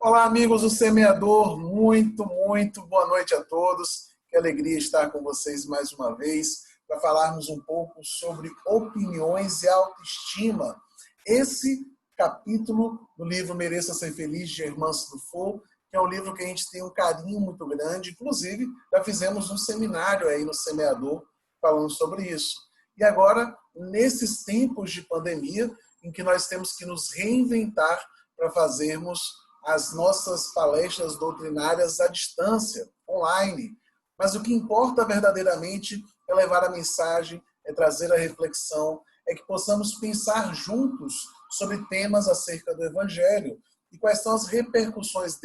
Olá, amigos do Semeador, muito boa noite a todos. Que alegria estar com vocês mais uma vez para falarmos um pouco sobre opiniões e autoestima. Esse capítulo do livro Mereça Ser Feliz, de Germán Dufour, que é um livro que a gente tem um carinho muito grande. Inclusive, já fizemos um seminário aí no Semeador falando sobre isso. E agora, nesses tempos de pandemia, em que nós temos que nos reinventar para fazermos as nossas palestras doutrinárias à distância, online. Mas o que importa verdadeiramente é levar a mensagem, é trazer a reflexão, é que possamos pensar juntos sobre temas acerca do Evangelho e quais são as repercussões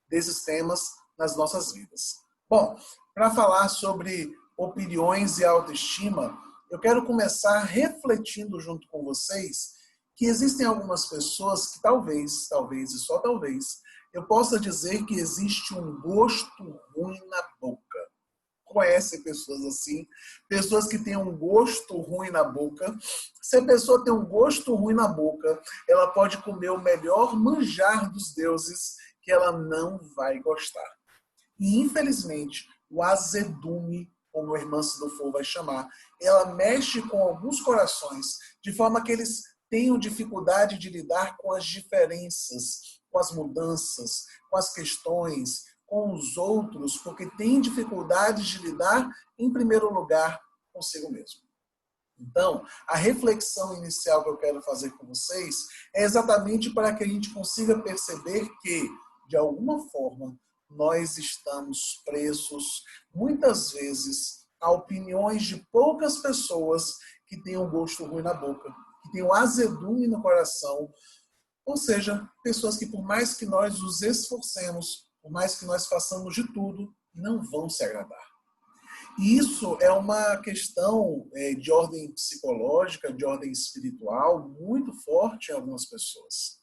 desses temas nas nossas vidas. Bom, para falar sobre opiniões e autoestima, eu quero começar refletindo junto com vocês que existem algumas pessoas que talvez e só talvez, eu possa dizer que existe um gosto ruim na boca. Conhece pessoas assim? Pessoas que têm um gosto ruim na boca. Se a pessoa tem um gosto ruim na boca, ela pode comer o melhor manjar dos deuses que ela não vai gostar. E, infelizmente, o azedume, como o Germán Dufour vai chamar, ela mexe com alguns corações, de forma que eles tenham dificuldade de lidar com as diferenças, com as mudanças, com as questões, com os outros, porque tem dificuldade de lidar, em primeiro lugar, consigo mesmo. Então, a reflexão inicial que eu quero fazer com vocês é exatamente para que a gente consiga perceber que, de alguma forma, nós estamos presos, muitas vezes, a opiniões de poucas pessoas que têm um gosto ruim na boca, que têm um azedume no coração, ou seja, pessoas que por mais que nós nos esforcemos, por mais que nós façamos de tudo, não vão se agradar. E isso é uma questão de ordem psicológica, de ordem espiritual, muito forte em algumas pessoas.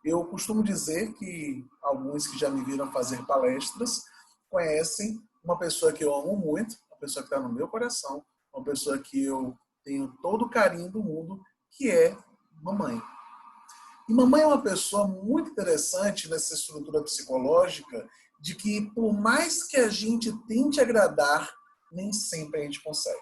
Eu costumo dizer que alguns que já me viram fazer palestras conhecem uma pessoa que eu amo muito, uma pessoa que está no meu coração, uma pessoa que eu tenho todo o carinho do mundo, que é mamãe. E mamãe é uma pessoa muito interessante nessa estrutura psicológica de que, por mais que a gente tente agradar, nem sempre a gente consegue.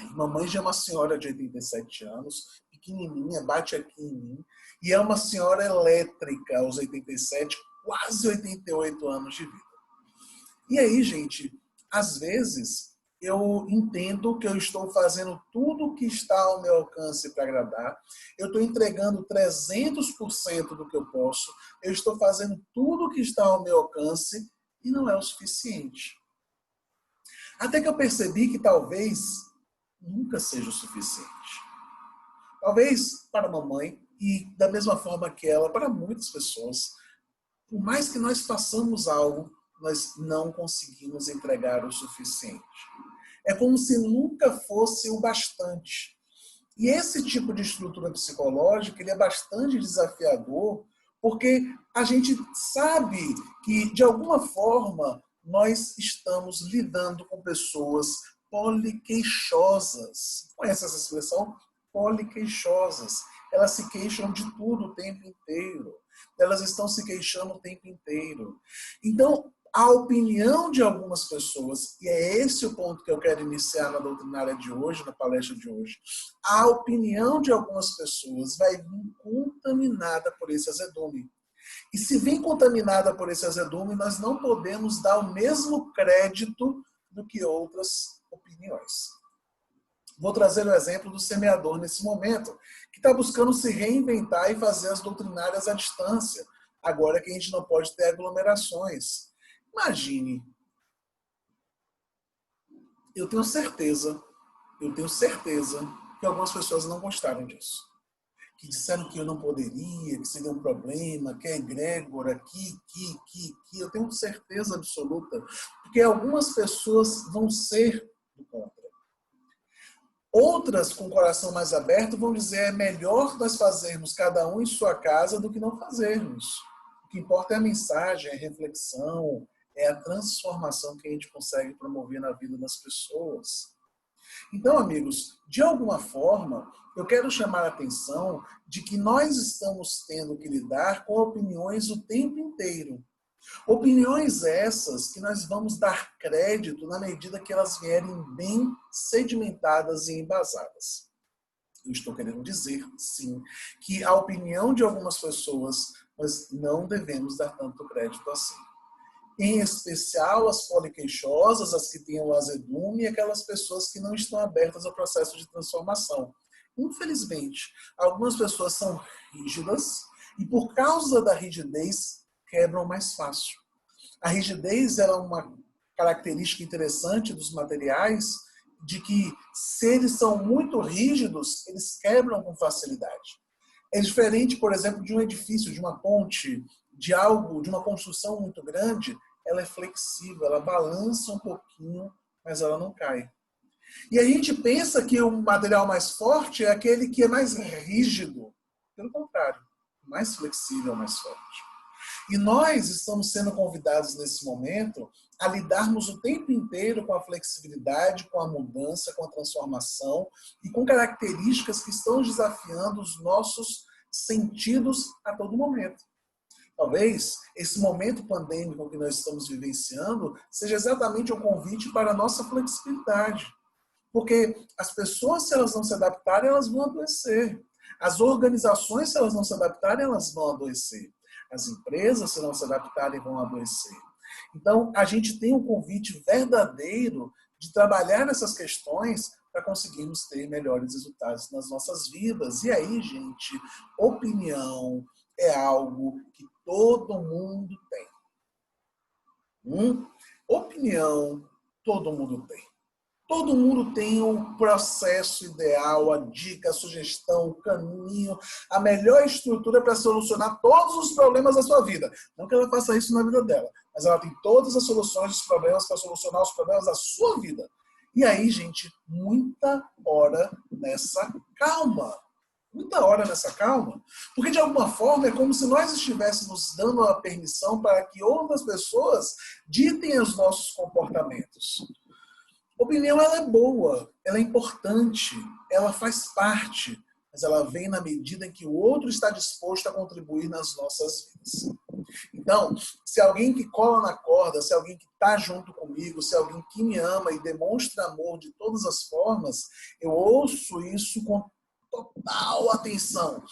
E mamãe já é uma senhora de 87 anos, pequenininha, bate aqui em mim, e é uma senhora elétrica aos 87, quase 88 anos de vida. E aí, gente, às vezes eu entendo que eu estou fazendo tudo o que está ao meu alcance para agradar, eu estou entregando 300% do que eu posso, eu estou fazendo tudo o que está ao meu alcance e não é o suficiente. Até que eu percebi que talvez nunca seja o suficiente. Talvez para a mamãe, e da mesma forma que ela, para muitas pessoas, por mais que nós façamos algo, nós não conseguimos entregar o suficiente. É como se nunca fosse o bastante. E esse tipo de estrutura psicológica ele é bastante desafiador, porque a gente sabe que, de alguma forma, nós estamos lidando com pessoas poliqueixosas. Conhece essa expressão? Poliqueixosas. Elas se queixam de tudo o tempo inteiro. Elas estão se queixando o tempo inteiro. Então, a opinião de algumas pessoas, e é esse o ponto que eu quero iniciar na doutrinária de hoje, na palestra de hoje, a opinião de algumas pessoas vai vir contaminada por esse azedume. E se vem contaminada por esse azedume, nós não podemos dar o mesmo crédito do que outras opiniões. Vou trazer o exemplo do semeador nesse momento, que está buscando se reinventar e fazer as doutrinárias à distância, agora que a gente não pode ter aglomerações. Imagine, eu tenho certeza que algumas pessoas não gostaram disso. Que disseram que eu não poderia, que seria um problema, que é egrégora, que. Eu tenho certeza absoluta, porque algumas pessoas vão ser do contra. Outras, com o coração mais aberto, vão dizer é melhor nós fazermos cada um em sua casa do que não fazermos. O que importa é a mensagem, é a reflexão, é a transformação que a gente consegue promover na vida das pessoas. Então, amigos, de alguma forma, eu quero chamar a atenção de que nós estamos tendo que lidar com opiniões o tempo inteiro. Opiniões essas que nós vamos dar crédito na medida que elas vierem bem sedimentadas e embasadas. Eu estou querendo dizer, sim, que a opinião de algumas pessoas nós não devemos dar tanto crédito assim. Em especial as poliqueixosas, as que têm o azedume e aquelas pessoas que não estão abertas ao processo de transformação. Infelizmente, algumas pessoas são rígidas e por causa da rigidez quebram mais fácil. A rigidez é uma característica interessante dos materiais de que se eles são muito rígidos, eles quebram com facilidade. É diferente, por exemplo, de um edifício, de uma ponte, de algo, de uma construção muito grande, ela é flexível, ela balança um pouquinho, mas ela não cai. E a gente pensa que o material mais forte é aquele que é mais rígido. Pelo contrário, mais flexível, mais forte. E nós estamos sendo convidados nesse momento a lidarmos o tempo inteiro com a flexibilidade, com a mudança, com a transformação e com características que estão desafiando os nossos sentidos a todo momento. Talvez esse momento pandêmico que nós estamos vivenciando seja exatamente um convite para a nossa flexibilidade. Porque as pessoas, se elas não se adaptarem, elas vão adoecer. As organizações, se elas não se adaptarem, elas vão adoecer. As empresas, se não se adaptarem, vão adoecer. Então, a gente tem um convite verdadeiro de trabalhar nessas questões para conseguirmos ter melhores resultados nas nossas vidas. E aí, gente, opinião é algo que todo mundo tem. Opinião, todo mundo tem. Todo mundo tem o processo ideal, a dica, a sugestão, o caminho, a melhor estrutura para solucionar todos os problemas da sua vida. Não que ela faça isso na vida dela, mas ela tem todas as soluções dos problemas para solucionar os problemas da sua vida. E aí, gente, muita hora nessa calma. Muita hora nessa calma, porque de alguma forma é como se nós estivéssemos dando a permissão para que outras pessoas ditem os nossos comportamentos. Opinião, ela é boa, ela é importante, ela faz parte, mas ela vem na medida em que o outro está disposto a contribuir nas nossas vidas. Então, se alguém que cola na corda, se alguém que está junto comigo, se alguém que me ama e demonstra amor de todas as formas, eu ouço isso com total atenção.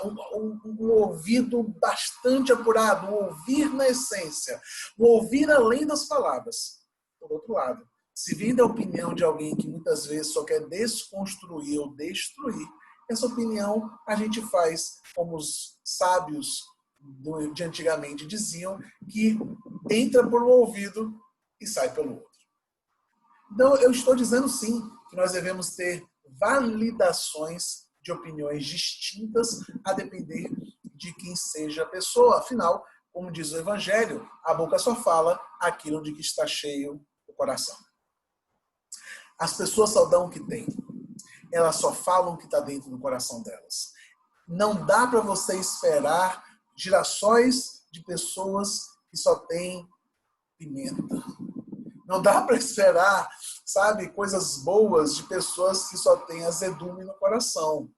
Um ouvido bastante apurado, um ouvir na essência, um ouvir além das palavras. Por outro lado, se vem da opinião de alguém que muitas vezes só quer desconstruir ou destruir, essa opinião a gente faz como os sábios de antigamente diziam, que entra por um ouvido e sai pelo outro. Então, eu estou dizendo sim que nós devemos ter validações de opiniões distintas a depender de quem seja a pessoa. Afinal, como diz o Evangelho, a boca só fala aquilo de que está cheio o coração. As pessoas só dão o que têm. Elas só falam o que está dentro do coração delas. Não dá para você esperar gerações de pessoas que só têm pimenta. Não dá para esperar, sabe, coisas boas de pessoas que só têm azedume no coração.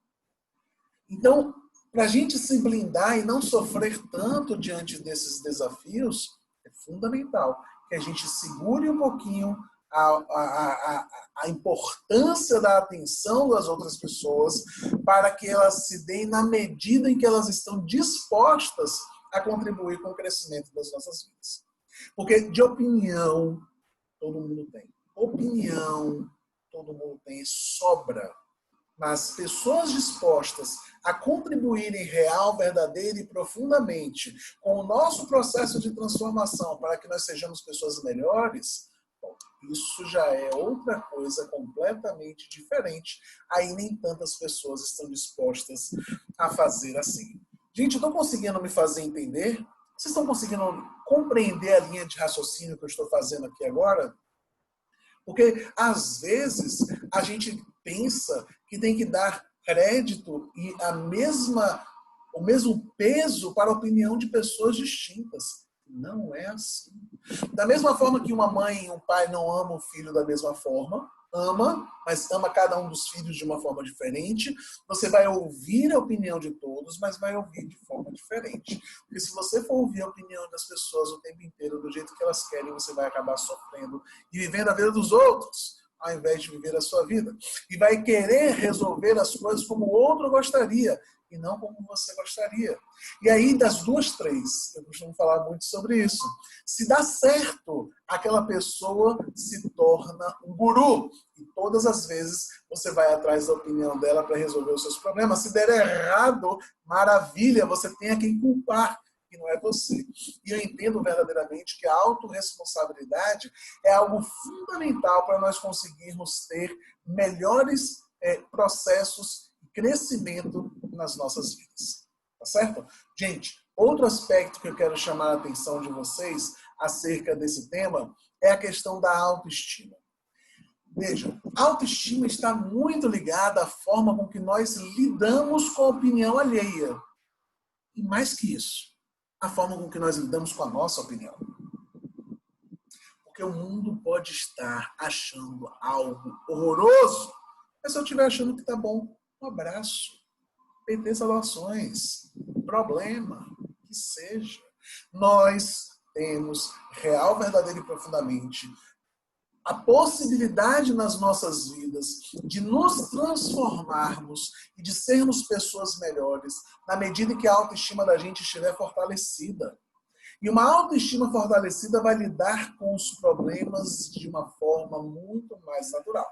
Então, para a gente se blindar e não sofrer tanto diante desses desafios, é fundamental que a gente segure um pouquinho a importância da atenção das outras pessoas para que elas se deem na medida em que elas estão dispostas a contribuir com o crescimento das nossas vidas. Porque de opinião, todo mundo tem. Opinião, todo mundo tem, sobra. Mas pessoas dispostas a contribuírem real, verdadeira e profundamente com o nosso processo de transformação para que nós sejamos pessoas melhores, bom, isso já é outra coisa completamente diferente. Aí nem tantas pessoas estão dispostas a fazer assim. Gente, eu estou conseguindo me fazer entender? Vocês estão conseguindo compreender a linha de raciocínio que eu estou fazendo aqui agora? Porque, às vezes, a gente pensa que tem que dar crédito e o mesmo peso para a opinião de pessoas distintas. Não é assim. Da mesma forma que uma mãe e um pai não amam o filho da mesma forma, ama, mas ama cada um dos filhos de uma forma diferente. Você vai ouvir a opinião de todos, mas vai ouvir de forma diferente. Porque se você for ouvir a opinião das pessoas o tempo inteiro, do jeito que elas querem, você vai acabar sofrendo e vivendo a vida dos outros, ao invés de viver a sua vida. E vai querer resolver as coisas como o outro gostaria, e não como você gostaria. E aí, das duas, três, eu costumo falar muito sobre isso. Se dá certo, aquela pessoa se torna um guru. E todas as vezes você vai atrás da opinião dela para resolver os seus problemas. Se der errado, maravilha, você tem a quem culpar, que não é você. E eu entendo verdadeiramente que a autorresponsabilidade é algo fundamental para nós conseguirmos ter melhores processos de crescimento nas nossas vidas. Tá certo? Gente, outro aspecto que eu quero chamar a atenção de vocês acerca desse tema é a questão da autoestima. Veja, a autoestima está muito ligada à forma com que nós lidamos com a opinião alheia. E mais que isso, a forma com que nós lidamos com a nossa opinião. Porque o mundo pode estar achando algo horroroso, mas se eu estiver achando que está bom, um abraço, PT saudações, problema, que seja. Nós temos, real, verdadeiro e profundamente, a possibilidade nas nossas vidas de nos transformarmos e de sermos pessoas melhores na medida em que a autoestima da gente estiver fortalecida. E uma autoestima fortalecida vai lidar com os problemas de uma forma muito mais natural.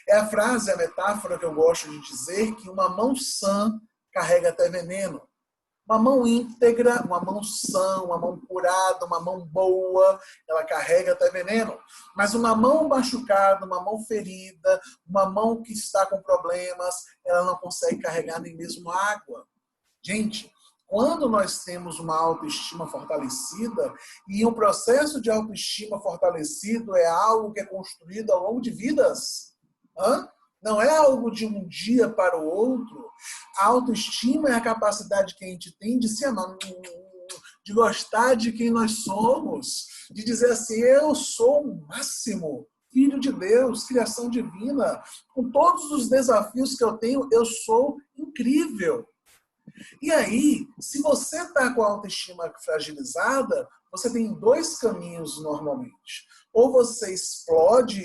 É a frase, a metáfora que eu gosto de dizer que uma mão sã carrega até veneno. Uma mão íntegra, uma mão sã, uma mão curada, uma mão boa, ela carrega até veneno. Mas uma mão machucada, uma mão ferida, uma mão que está com problemas, ela não consegue carregar nem mesmo água. Gente, quando nós temos uma autoestima fortalecida, e um processo de autoestima fortalecido é algo que é construído ao longo de vidas, não é algo de um dia para o outro. A autoestima é a capacidade que a gente tem de se amar, de gostar de quem nós somos, de dizer assim, eu sou o máximo, filho de Deus, criação divina, com todos os desafios que eu tenho, eu sou incrível. E aí, se você está com a autoestima fragilizada, você tem dois caminhos normalmente. Ou você explode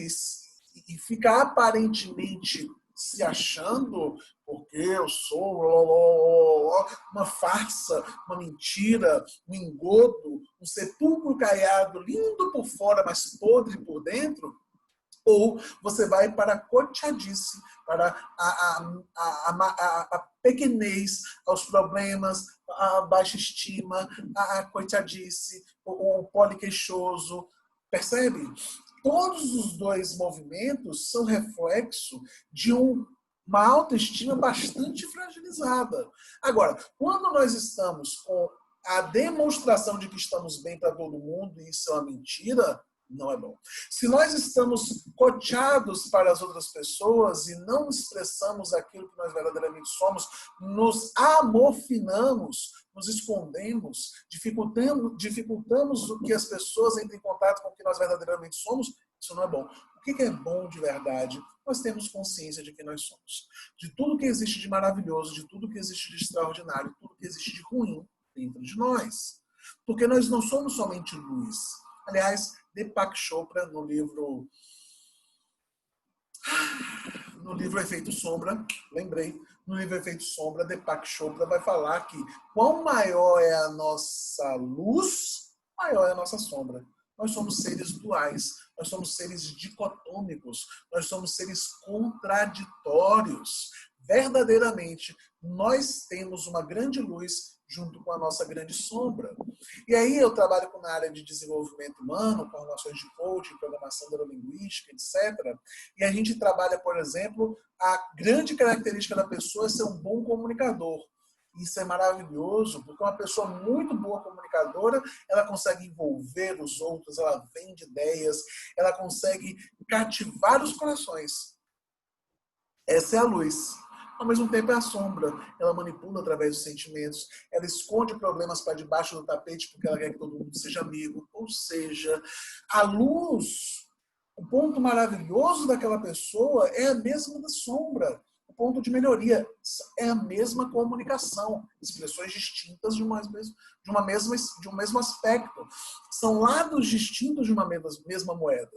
e fica aparentemente se achando, porque eu sou uma farsa, uma mentira, um engodo, um sepulcro caiado, lindo por fora, mas podre por dentro. Ou você vai para a cotiadice, para a pequenez, aos problemas, a baixa estima, a coitadice, o poliqueixoso. Percebe? Todos os dois movimentos são reflexo de uma autoestima bastante fragilizada. Agora, quando nós estamos com a demonstração de que estamos bem para todo mundo, e isso é uma mentira, não é bom. Se nós estamos coteados para as outras pessoas e não expressamos aquilo que nós verdadeiramente somos, nos amofinamos, nos escondemos, dificultamos o que as pessoas entrem em contato com o que nós verdadeiramente somos, isso não é bom. O que é bom de verdade? Nós temos consciência de quem nós somos. De tudo que existe de maravilhoso, de tudo que existe de extraordinário, tudo que existe de ruim dentro de nós. Porque nós não somos somente luz. Aliás, Deepak Chopra, no livro Efeito Sombra, no livro Efeito Sombra, Deepak Chopra vai falar que quão maior é a nossa luz, maior é a nossa sombra. Nós somos seres duais, nós somos seres dicotômicos, nós somos seres contraditórios. Verdadeiramente, nós temos uma grande luz junto com a nossa grande sombra. E aí eu trabalho na área de desenvolvimento humano, formações de coaching, programação neurolinguística, etc. E a gente trabalha, por exemplo, a grande característica da pessoa é ser um bom comunicador. Isso é maravilhoso, porque uma pessoa muito boa comunicadora, ela consegue envolver os outros, ela vende ideias, ela consegue cativar os corações. Essa é a luz. Ao mesmo tempo é a sombra. Ela manipula através dos sentimentos. Ela esconde problemas para debaixo do tapete porque ela quer que todo mundo seja amigo. Ou seja, a luz, O ponto maravilhoso daquela pessoa é a mesma da sombra. O ponto de melhoria é a mesma comunicação, expressões distintas de um mesmo aspecto. São lados distintos de uma mesma moeda.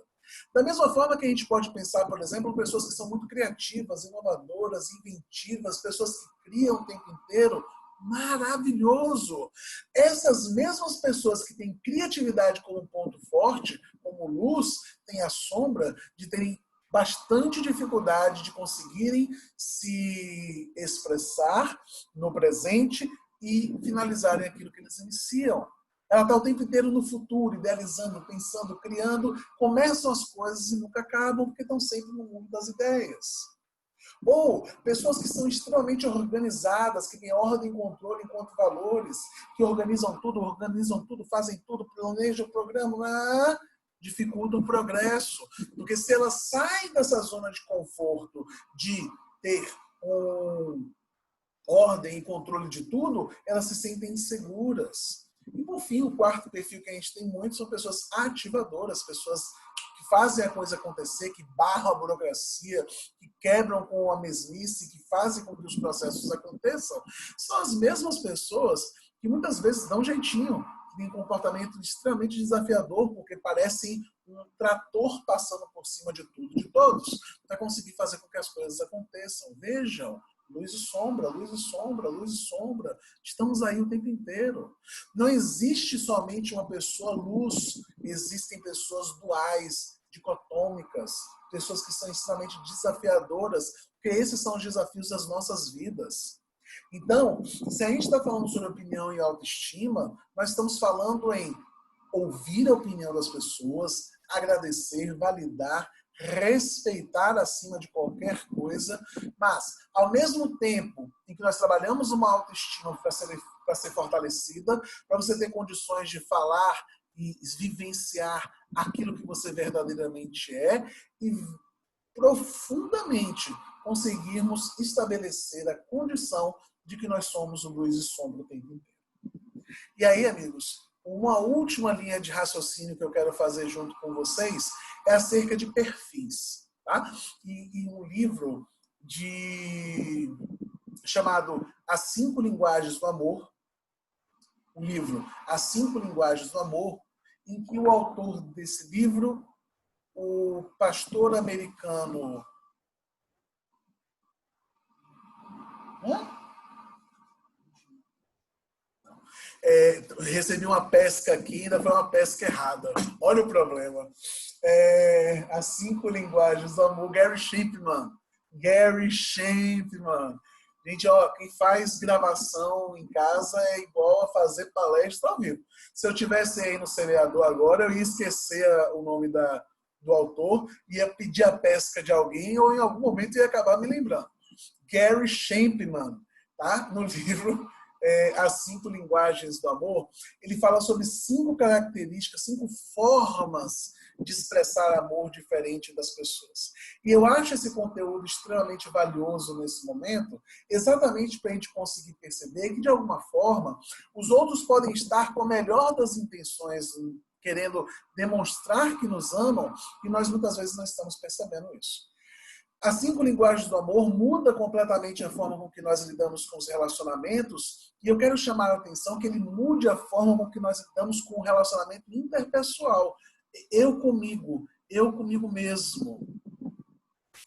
Da mesma forma que a gente pode pensar, por exemplo, pessoas que são muito criativas, inovadoras, inventivas, pessoas que criam o tempo inteiro, maravilhoso! Essas mesmas pessoas que têm criatividade como ponto forte, como luz, têm a sombra de terem bastante dificuldade de conseguirem se expressar no presente e finalizarem aquilo que eles iniciam. Ela está o tempo inteiro no futuro, idealizando, pensando, criando. Começam as coisas e nunca acabam, porque estão sempre no mundo das ideias. Ou pessoas que são extremamente organizadas, que têm ordem e controle enquanto valores, que organizam tudo, fazem tudo, planejam o programa, dificultam o progresso. Porque se ela sai dessa zona de conforto, de ter ordem e controle de tudo, elas se sentem inseguras. E, por fim, o quarto perfil que a gente tem muito são pessoas ativadoras, pessoas que fazem a coisa acontecer, que barram a burocracia, que quebram com a mesmice, que fazem com que os processos aconteçam. São as mesmas pessoas que muitas vezes dão jeitinho, que têm um comportamento extremamente desafiador, porque parecem um trator passando por cima de tudo, de todos, para conseguir fazer com que as coisas aconteçam. Vejam, luz e sombra, luz e sombra, luz e sombra. Estamos aí o tempo inteiro. Não existe somente uma pessoa luz, existem pessoas duais, dicotômicas, pessoas que são extremamente desafiadoras, porque esses são os desafios das nossas vidas. Então, se a gente está falando sobre opinião e autoestima, nós estamos falando em ouvir a opinião das pessoas, agradecer, validar, respeitar acima de qualquer coisa, mas, ao mesmo tempo em que nós trabalhamos uma autoestima para ser fortalecida, para você ter condições de falar e vivenciar aquilo que você verdadeiramente é e profundamente conseguirmos estabelecer a condição de que nós somos luz e sombra o tempo inteiro. E aí, amigos, uma última linha de raciocínio que eu quero fazer junto com vocês é acerca de perfis. Tá? E um livro chamado As 5 Linguagens do Amor, o livro As 5 Linguagens do Amor, em que o autor desse livro, o pastor americano... recebi uma pesca aqui, ainda foi uma pesca errada. Olha o problema. As 5 Linguagens do Amor, Gary Chapman. Gary Chapman. Gente, ó, quem faz gravação em casa é igual a fazer palestra ao vivo. Se eu tivesse aí no semeador agora, eu ia esquecer o nome do autor, ia pedir a pesca de alguém, ou em algum momento ia acabar me lembrando. Gary Chapman, tá? No livro As 5 Linguagens do Amor, ele fala sobre 5 características, 5 formas de expressar amor diferente das pessoas. E eu acho esse conteúdo extremamente valioso nesse momento, exatamente para a gente conseguir perceber que, de alguma forma, os outros podem estar com a melhor das intenções, querendo demonstrar que nos amam, e nós muitas vezes não estamos percebendo isso. As 5 Linguagens do Amor muda completamente a forma com que nós lidamos com os relacionamentos, e eu quero chamar a atenção que ele mude a forma com que nós lidamos com o relacionamento interpessoal. Eu comigo mesmo.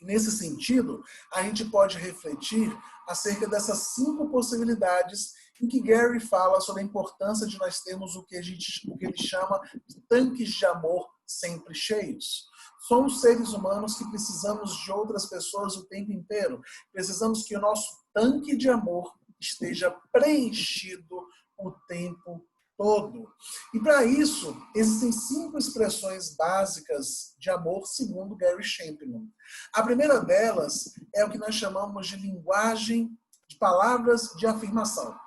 Nesse sentido, a gente pode refletir acerca dessas 5 possibilidades em que Gary fala sobre a importância de nós termos o que ele chama de tanques de amor sempre cheios. Somos seres humanos que precisamos de outras pessoas o tempo inteiro. Precisamos que o nosso tanque de amor esteja preenchido o tempo todo. E para isso, existem 5 expressões básicas de amor, segundo Gary Chapman. A primeira delas é o que nós chamamos de linguagem de palavras de afirmação.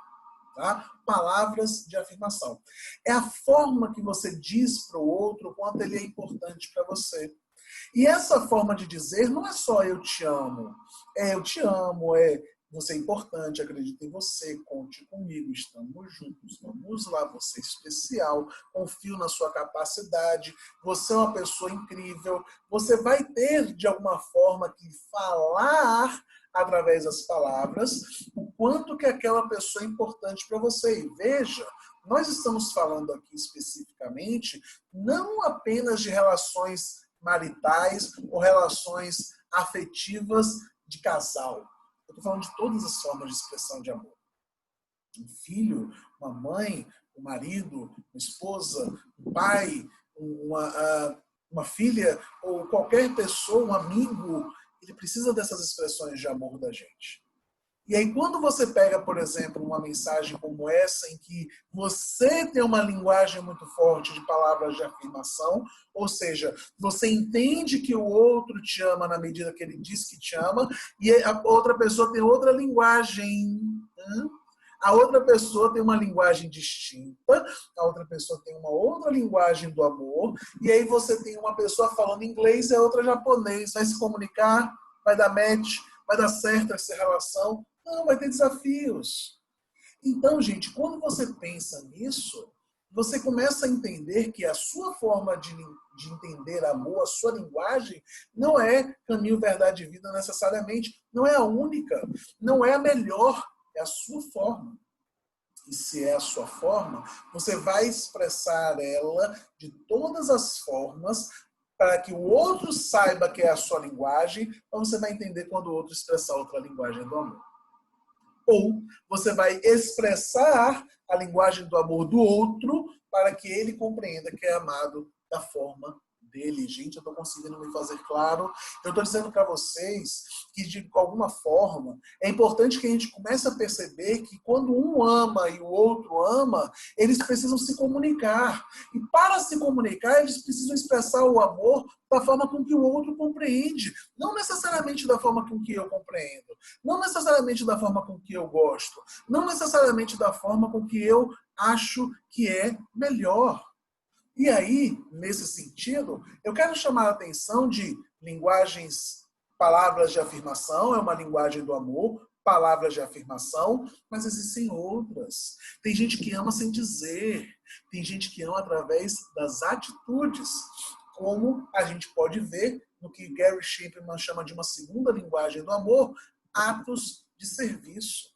Tá? Palavras de afirmação. É a forma que você diz para o outro o quanto ele é importante para você. E essa forma de dizer não é só eu te amo. Eu te amo, Você é importante, acredito em você, conte comigo, estamos juntos, vamos lá, você é especial, confio na sua capacidade, você é uma pessoa incrível, você vai ter, de alguma forma, que falar através das palavras o quanto que aquela pessoa é importante para você. E veja, nós estamos falando aqui especificamente não apenas de relações maritais ou relações afetivas de casal. Eu estou falando de todas as formas de expressão de amor. Um filho, uma mãe, um marido, uma esposa, um pai, uma filha, ou qualquer pessoa, um amigo, ele precisa dessas expressões de amor da gente. E aí, quando você pega, por exemplo, uma mensagem como essa, em que você tem uma linguagem muito forte de palavras de afirmação, ou seja, você entende que o outro te ama na medida que ele diz que te ama, e a outra pessoa tem outra linguagem. A outra pessoa tem uma linguagem distinta, a outra pessoa tem uma outra linguagem do amor, e aí você tem uma pessoa falando inglês e a outra japonês. Vai se comunicar? Vai dar match? Vai dar certo essa relação? Não, vai ter desafios. Então, gente, quando você pensa nisso, você começa a entender que a sua forma de entender amor, a sua linguagem, não é caminho, verdade e vida necessariamente. Não é a única, não é a melhor, é a sua forma. E se é a sua forma, você vai expressar ela de todas as formas para que o outro saiba que é a sua linguagem, então você vai entender quando o outro expressar outra linguagem do amor. Ou você vai expressar a linguagem do amor do outro para que ele compreenda que é amado da forma dele. Gente, eu estou conseguindo me fazer claro. Eu estou dizendo para vocês que, de alguma forma, é importante que a gente comece a perceber que quando um ama e o outro ama, eles precisam se comunicar. E para se comunicar, eles precisam expressar o amor da forma com que o outro compreende. Não necessariamente da forma com que eu compreendo. Não necessariamente da forma com que eu gosto. Não necessariamente da forma com que eu acho que é melhor. E aí, nesse sentido, eu quero chamar a atenção de linguagens, palavras de afirmação, é uma linguagem do amor, palavras de afirmação, mas existem outras. Tem gente que ama sem dizer, tem gente que ama através das atitudes, como a gente pode ver no que Gary Chapman chama de uma segunda linguagem do amor, atos de serviço.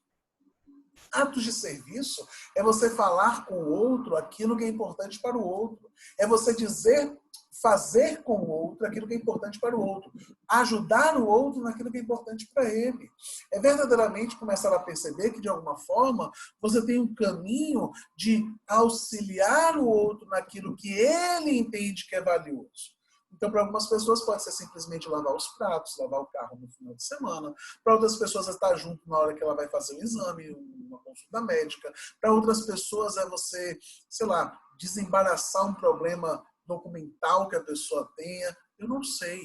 Atos de serviço é você falar com o outro aquilo que é importante para o outro. É você dizer, fazer com o outro aquilo que é importante para o outro. Ajudar o outro naquilo que é importante para ele. É verdadeiramente começar a perceber que, de alguma forma, você tem um caminho de auxiliar o outro naquilo que ele entende que é valioso. Então, para algumas pessoas pode ser simplesmente lavar os pratos, lavar o carro no final de semana. Para outras pessoas é estar junto na hora que ela vai fazer um exame, uma consulta médica. Para outras pessoas é você, sei lá, desembaraçar um problema documental que a pessoa tenha. Eu não sei.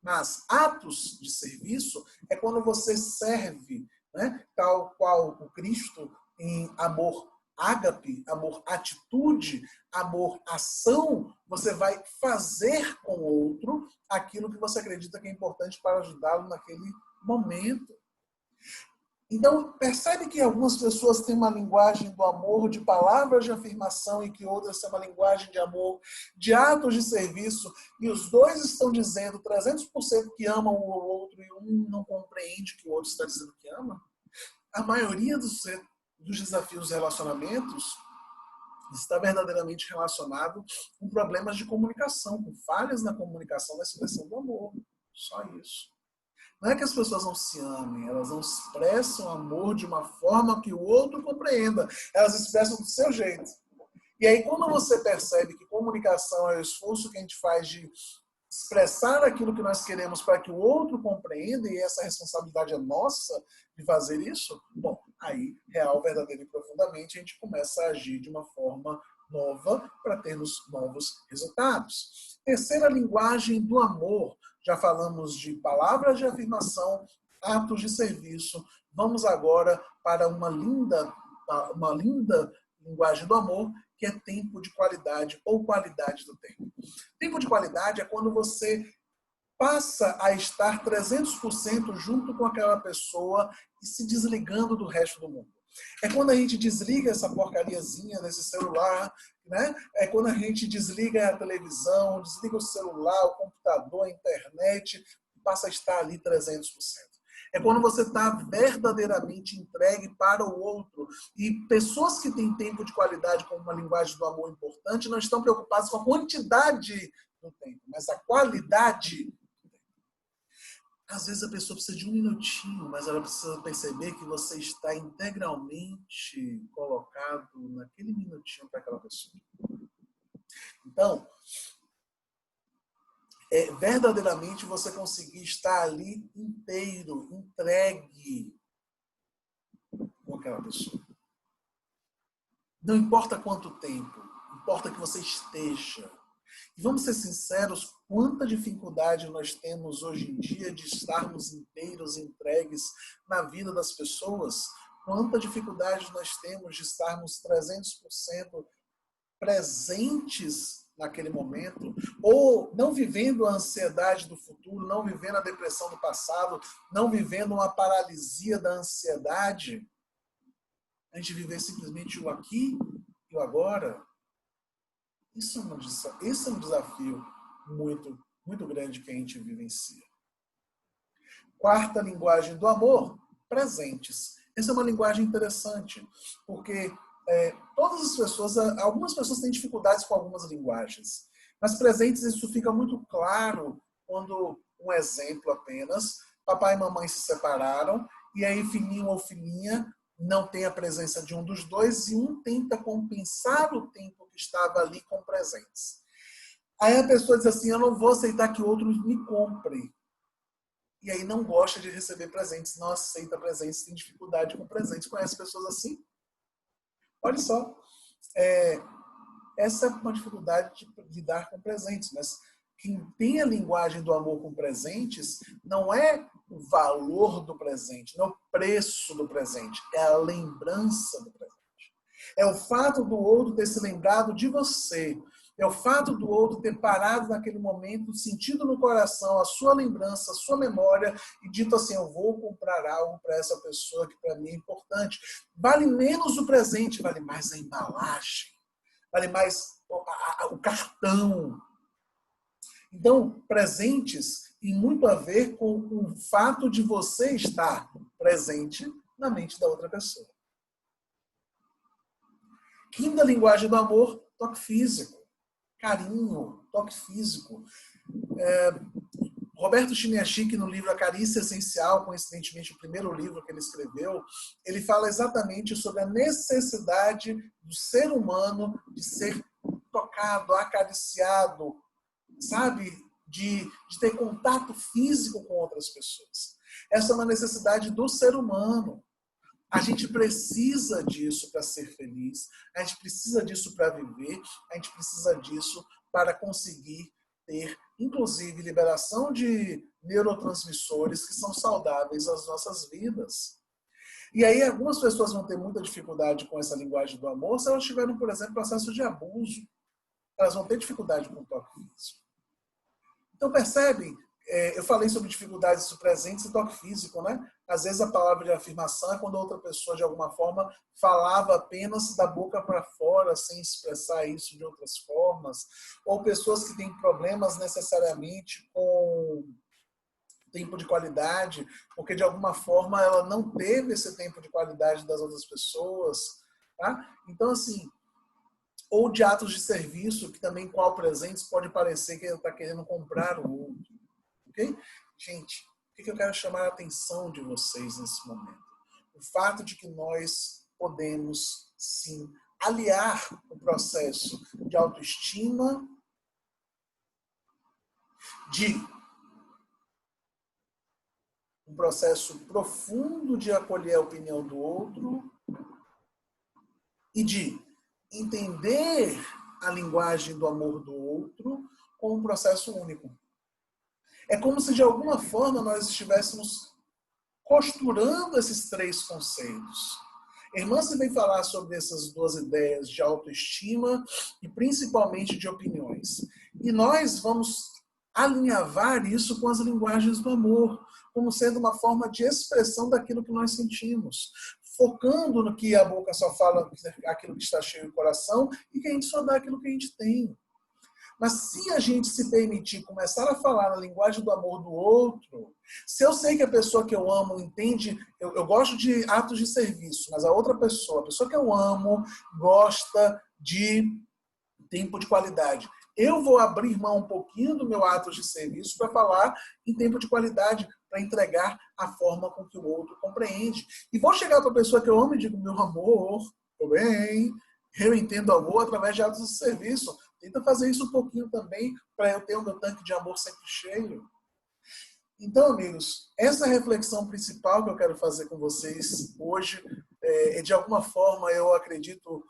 Mas atos de serviço é quando você serve, né? Tal qual o Cristo em amor ágape, amor atitude, amor ação, você vai fazer com o outro aquilo que você acredita que é importante para ajudá-lo naquele momento. Então, percebe que algumas pessoas têm uma linguagem do amor, de palavras de afirmação, e que outras têm uma linguagem de amor, de atos de serviço, e os dois estão dizendo 300% que amam o outro e um não compreende que o outro está dizendo que ama? A maioria dos desafios dos relacionamentos está verdadeiramente relacionado com problemas de comunicação, com falhas na comunicação, na expressão do amor. Só isso. Não é que as pessoas não se amem, elas não expressam amor de uma forma que o outro compreenda. Elas expressam do seu jeito. E aí, quando você percebe que comunicação é o esforço que a gente faz de expressar aquilo que nós queremos para que o outro compreenda, e essa responsabilidade é nossa de fazer isso, bom, aí, real, verdadeiro e profundamente, a gente começa a agir de uma forma nova para termos novos resultados. Terceira linguagem do amor. Já falamos de palavras de afirmação, atos de serviço. Vamos agora para uma linda linguagem do amor, que é tempo de qualidade ou qualidade do tempo. Tempo de qualidade é quando você passa a estar 300% junto com aquela pessoa e se desligando do resto do mundo. É quando a gente desliga essa porcariazinha desse celular, né? É quando a gente desliga a televisão, desliga o celular, o computador, a internet, passa a estar ali 300%. É quando você está verdadeiramente entregue para o outro. E pessoas que têm tempo de qualidade como uma linguagem do amor importante não estão preocupadas com a quantidade do tempo, mas a qualidade. Às vezes a pessoa precisa de um minutinho, mas ela precisa perceber que você está integralmente colocado naquele minutinho para aquela pessoa. Então, verdadeiramente você conseguir estar ali inteiro, entregue com aquela pessoa. Não importa quanto tempo, importa que você esteja. E vamos ser sinceros, quanta dificuldade nós temos hoje em dia de estarmos inteiros, entregues na vida das pessoas. Quanta dificuldade nós temos de estarmos 300% presentes naquele momento, ou não vivendo a ansiedade do futuro, não vivendo a depressão do passado, não vivendo uma paralisia da ansiedade. A gente viver simplesmente o aqui e o agora. Isso é um desafio muito, muito grande que a gente vivencia. Quarta linguagem do amor, presentes. Essa é uma linguagem interessante, porque todas as pessoas, algumas pessoas têm dificuldades com algumas linguagens, mas presentes isso fica muito claro quando, um exemplo apenas, papai e mamãe se separaram, e aí filhinho ou filhinha não tem a presença de um dos dois e um tenta compensar o tempo que estava ali com presentes. Aí a pessoa diz assim, eu não vou aceitar que outros me comprem. E aí não gosta de receber presentes, não aceita presentes, tem dificuldade com presentes. Conhece pessoas assim? Olha só, essa é uma dificuldade de lidar com presentes, mas quem tem a linguagem do amor com presentes não é o valor do presente, não é o preço do presente, é a lembrança do presente. É o fato do outro ter se lembrado de você, é o fato do outro ter parado naquele momento, sentido no coração a sua lembrança, a sua memória e dito assim, eu vou comprar algo para essa pessoa que para mim é importante. Vale menos o presente, vale mais a embalagem, vale mais o cartão. Então, presentes tem muito a ver com o fato de você estar presente na mente da outra pessoa. Quinta linguagem do amor, toque físico. Carinho, toque físico. Roberto Chiniachik, no livro A Carícia Essencial, coincidentemente o primeiro livro que ele escreveu, ele fala exatamente sobre a necessidade do ser humano de ser tocado, acariciado, sabe? De ter contato físico com outras pessoas. Essa é uma necessidade do ser humano. A gente precisa disso para ser feliz, a gente precisa disso para viver, a gente precisa disso para conseguir ter, inclusive, liberação de neurotransmissores que são saudáveis às nossas vidas. E aí, algumas pessoas vão ter muita dificuldade com essa linguagem do amor se elas tiverem, por exemplo, processo de abuso. Elas vão ter dificuldade com o toque físico. Então, percebem? Eu falei sobre dificuldades presentes e toque físico, né? Às vezes a palavra de afirmação é quando a outra pessoa, de alguma forma, falava apenas da boca para fora, sem expressar isso de outras formas. Ou pessoas que têm problemas necessariamente com tempo de qualidade, porque de alguma forma ela não teve esse tempo de qualidade das outras pessoas. Tá? Então, assim, ou de atos de serviço, que também qual presentes pode parecer que ele está querendo comprar o outro. Okay? Gente, o que eu quero chamar a atenção de vocês nesse momento? O fato de que nós podemos, sim, aliar o processo de autoestima, de um processo profundo de acolher a opinião do outro e de entender a linguagem do amor do outro com um processo único. É como se, de alguma forma, nós estivéssemos costurando esses três conceitos. Irmã, você vem falar sobre essas duas ideias de autoestima e principalmente de opiniões. E nós vamos alinhavar isso com as linguagens do amor, como sendo uma forma de expressão daquilo que nós sentimos, focando no que a boca só fala aquilo que está cheio do coração e que a gente só dá aquilo que a gente tem. Mas se a gente se permitir começar a falar na linguagem do amor do outro, se eu sei que a pessoa que eu amo entende, eu gosto de atos de serviço, mas a outra pessoa, a pessoa que eu amo, gosta de tempo de qualidade. Eu vou abrir mão um pouquinho do meu ato de serviço para falar em tempo de qualidade, para entregar a forma com que o outro compreende. E vou chegar para a pessoa que eu amo e digo, meu amor, tudo bem, eu entendo amor através de atos de serviço. Tenta fazer isso um pouquinho também para eu ter o meu tanque de amor sempre cheio. Então, amigos, essa reflexão principal que eu quero fazer com vocês hoje de alguma forma, eu acredito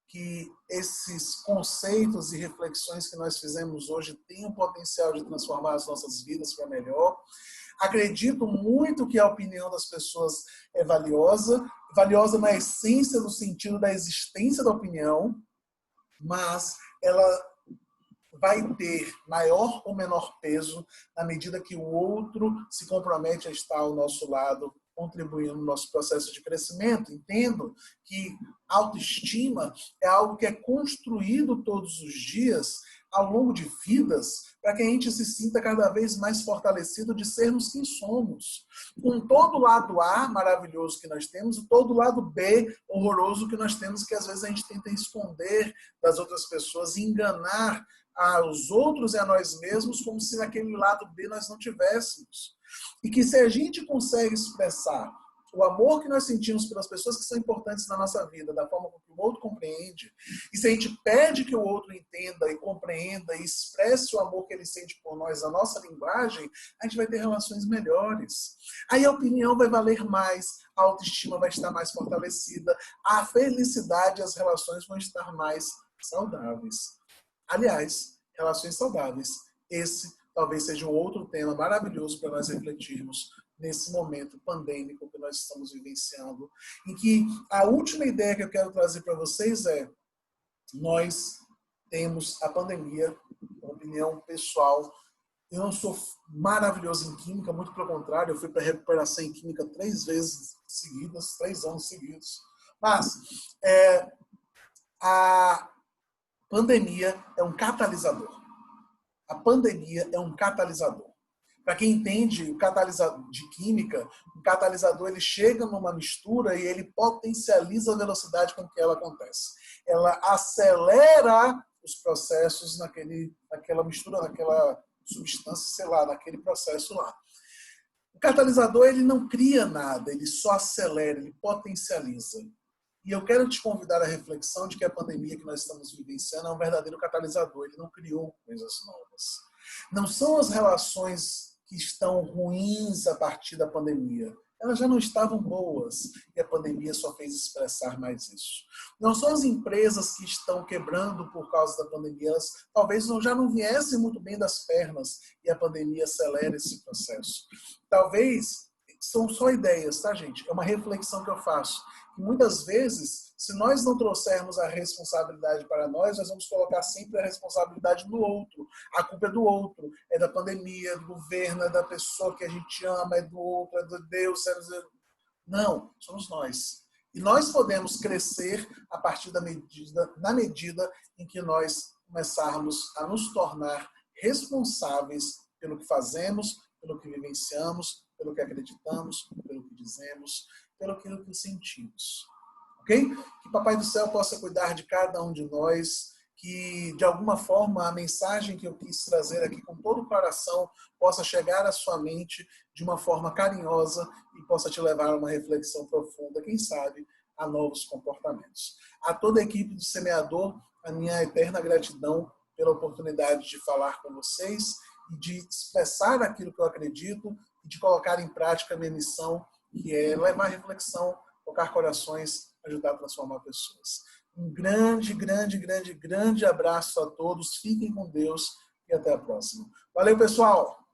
que esses conceitos e reflexões que nós fizemos hoje têm o potencial de transformar as nossas vidas para melhor. Acredito muito que a opinião das pessoas é valiosa, valiosa na essência, no sentido da existência da opinião, mas ela vai ter maior ou menor peso na medida que o outro se compromete a estar ao nosso lado, contribuindo no nosso processo de crescimento. Entendo que autoestima é algo que é construído todos os dias, ao longo de vidas, para que a gente se sinta cada vez mais fortalecido de sermos quem somos. Com todo o lado A maravilhoso que nós temos e todo o lado B horroroso que nós temos, que às vezes a gente tenta esconder das outras pessoas e enganar aos outros e a nós mesmos como se naquele lado B nós não tivéssemos. E que se a gente consegue expressar o amor que nós sentimos pelas pessoas que são importantes na nossa vida, da forma como o outro compreende, e se a gente pede que o outro entenda e compreenda e expresse o amor que ele sente por nós, a nossa linguagem, a gente vai ter relações melhores. Aí a opinião vai valer mais, a autoestima vai estar mais fortalecida, a felicidade e as relações vão estar mais saudáveis. Aliás, relações saudáveis. Esse talvez seja um outro tema maravilhoso para nós refletirmos nesse momento pandêmico que nós estamos vivenciando, em que a última ideia que eu quero trazer para vocês é: nós temos a pandemia, uma opinião pessoal. Eu não sou maravilhoso em química, muito pelo contrário, eu fui para recuperação em química 3 vezes seguidas, 3 anos seguidos. Mas a pandemia é um catalisador. A pandemia é um catalisador. Para quem entende o catalisador de química, o catalisador ele chega numa mistura e ele potencializa a velocidade com que ela acontece. Ela acelera os processos naquela mistura, naquela substância, sei lá, naquele processo lá. O catalisador ele não cria nada, ele só acelera, ele potencializa. E eu quero te convidar à reflexão de que a pandemia que nós estamos vivenciando é um verdadeiro catalisador. Ele não criou coisas novas. Não são as relações que estão ruins a partir da pandemia. Elas já não estavam boas e a pandemia só fez expressar mais isso. Não são as empresas que estão quebrando por causa da pandemia. Elas talvez já não viessem muito bem das pernas e a pandemia acelera esse processo. Talvez são só ideias, tá, gente? É uma reflexão que eu faço. E muitas vezes, se nós não trouxermos a responsabilidade para nós vamos colocar sempre a responsabilidade no outro. A culpa é do outro, é da pandemia, é do governo, é da pessoa que a gente ama, é do outro, é do Deus. Não, somos nós. E nós podemos crescer a partir na medida em que nós começarmos a nos tornar responsáveis pelo que fazemos, pelo que vivenciamos, pelo que acreditamos, pelo que dizemos, pelo que sentimos. Ok? Que Papai do Céu possa cuidar de cada um de nós, que de alguma forma a mensagem que eu quis trazer aqui com todo o coração possa chegar à sua mente de uma forma carinhosa e possa te levar a uma reflexão profunda, quem sabe, a novos comportamentos. A toda a equipe do Semeador, a minha eterna gratidão pela oportunidade de falar com vocês e de expressar aquilo que eu acredito e de colocar em prática a minha missão, que é levar reflexão, tocar corações, ajudar a transformar pessoas. Um grande abraço a todos. Fiquem com Deus e até a próxima. Valeu, pessoal!